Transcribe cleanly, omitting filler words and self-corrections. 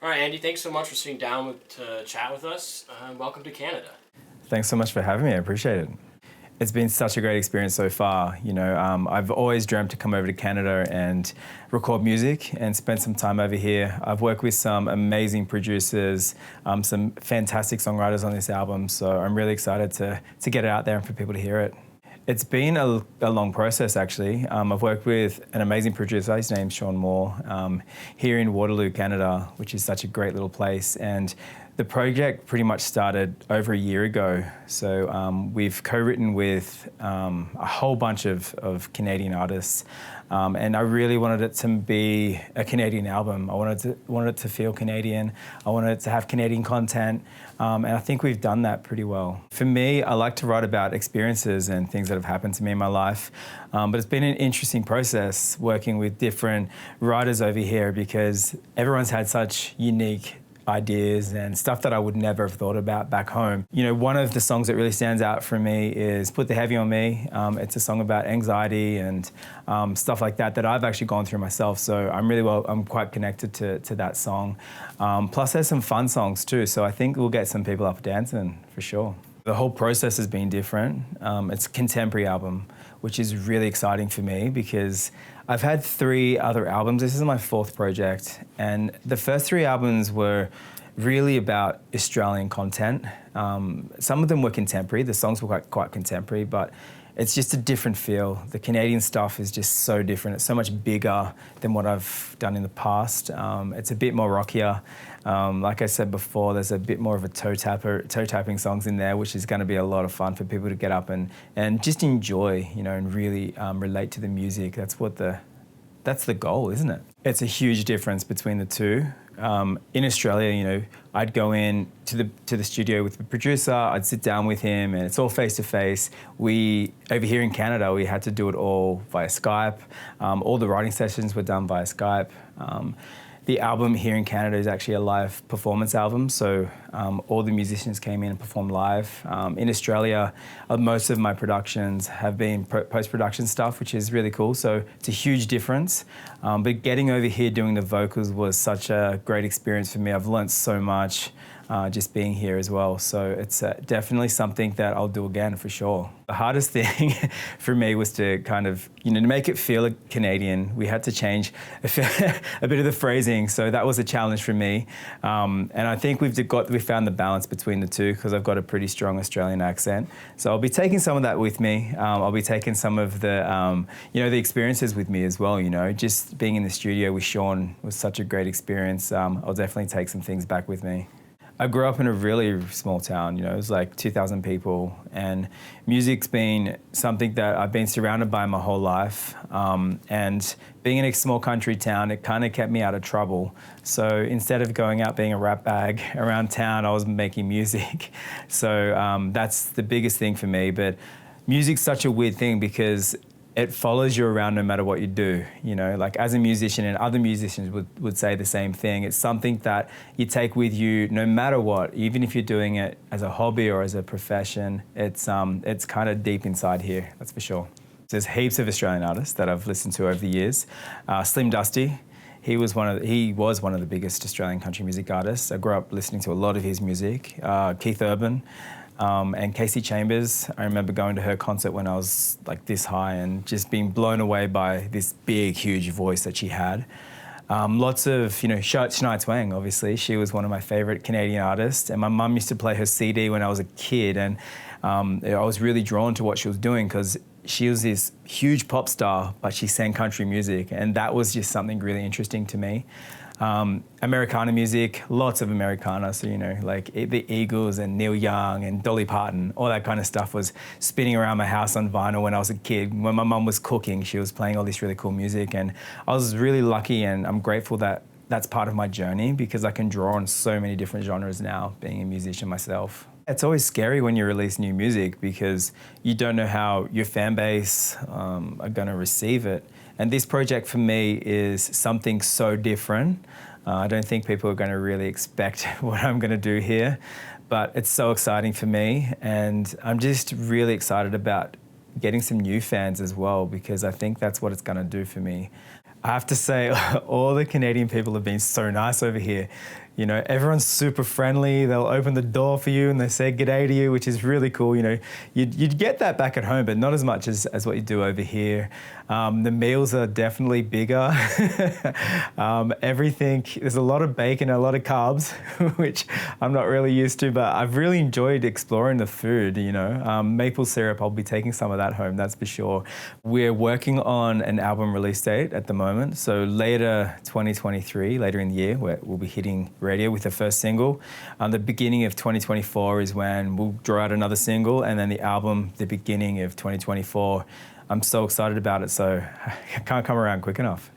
All right, Andy, thanks so much for sitting down to chat with us. Welcome to Canada. Thanks so much for having me. I appreciate it. It's been such a great experience so far. I've always dreamt to come over to Canada and record music and spend some time over here. I've worked with some amazing producers, some fantastic songwriters on this album, so I'm really excited to get it out there and for people to hear it. It's been a long process, actually. I've worked with an amazing producer, his name's Sean Moore, here in Waterloo, Canada, which is such a great little place. And the project pretty much started over a year ago. So we've co-written with a whole bunch of Canadian artists. And I really wanted it to be a Canadian album. I wanted it to feel Canadian. I wanted it to have Canadian content. And I think we've done that pretty well. For me, I like to write about experiences and things that have happened to me in my life. But it's been an interesting process working with different writers over here because everyone's had such unique ideas and stuff that I would never have thought about back home. One of the songs that really stands out for me is Put the Heavy on Me. It's a song about anxiety and stuff like that I've actually gone through myself. So I'm quite connected to that song. Plus there's some fun songs too. So I think we'll get some people up dancing for sure. The whole process has been different. It's a contemporary album, which is really exciting for me because I've had 3 other albums. This is my 4th project. And the first 3 albums were really about Australian content. Some of them were contemporary. The songs were quite contemporary, but it's just a different feel. The Canadian stuff is just so different. It's so much bigger than what I've done in the past. It's a bit more rockier. Like I said before, there's a bit more of a toe tapping songs in there, which is going to be a lot of fun for people to get up and just enjoy, and really relate to the music. That's the goal, isn't it? It's a huge difference between the two. In Australia, I'd go in to the studio with the producer, I'd sit down with him and it's all face to face. Over here in Canada, we had to do it all via Skype. All the writing sessions were done via Skype. The album here in Canada is actually a live performance album, so all the musicians came in and performed live. In Australia, most of my productions have been post-production stuff, which is really cool, so it's a huge difference. But getting over here doing the vocals was such a great experience for me. I've learnt so much just being here as well, so it's definitely something that I'll do again for sure. The hardest thing for me was to kind of, to make it feel Canadian, we had to change a bit of the phrasing, so that was a challenge for me. And I think we found the balance between the two because I've got a pretty strong Australian accent. So I'll be taking some of that with me. I'll be taking some of the, the experiences with me as well, Just being in the studio with Sean was such a great experience. I'll definitely take some things back with me. I grew up in a really small town, it was like 2,000 people, and music's been something that I've been surrounded by my whole life. And being in a small country town, it kind of kept me out of trouble. So instead of going out being a rat bag around town, I was making music. So that's the biggest thing for me. But music's such a weird thing because it follows you around no matter what you do, like as a musician, and other musicians would say the same thing. It's something that you take with you no matter what, even if you're doing it as a hobby or as a profession. It's kind of deep inside here, that's for sure. There's heaps of Australian artists that I've listened to over the years. Slim Dusty, he was one of the biggest Australian country music artists. I grew up listening to a lot of his music. Keith Urban. And Casey Chambers, I remember going to her concert when I was like this high and just being blown away by this big, huge voice that she had. Lots of, Shania Twain, obviously. She was one of my favorite Canadian artists. And my mum used to play her CD when I was a kid. And I was really drawn to what she was doing because she was this huge pop star, but she sang country music. And that was just something really interesting to me. Americana music, lots of Americana, so like the Eagles and Neil Young and Dolly Parton, all that kind of stuff was spinning around my house on vinyl when I was a kid. When my mum was cooking, she was playing all this really cool music, and I was really lucky and I'm grateful that that's part of my journey because I can draw on so many different genres now, being a musician myself. It's always scary when you release new music because you don't know how your fan base are going to receive it. And this project for me is something so different. I don't think people are going to really expect what I'm going to do here, but it's so exciting for me. And I'm just really excited about getting some new fans as well because I think that's what it's going to do for me. I have to say, all the Canadian people have been so nice over here. You know, everyone's super friendly. They'll open the door for you and they say g'day to you, which is really cool. You know, you'd get that back at home, but not as much as what you do over here. The meals are definitely bigger. Everything, there's a lot of bacon, a lot of carbs, which I'm not really used to, but I've really enjoyed exploring the food, you know. Maple syrup, I'll be taking some of that home, that's for sure. We're working on an album release date at the moment. So later 2023, later in the year, we'll be hitting radio with the first single. The beginning of 2024 is when we'll draw out another single, and then the album, the beginning of 2024. I'm so excited about it, so I can't come around quick enough.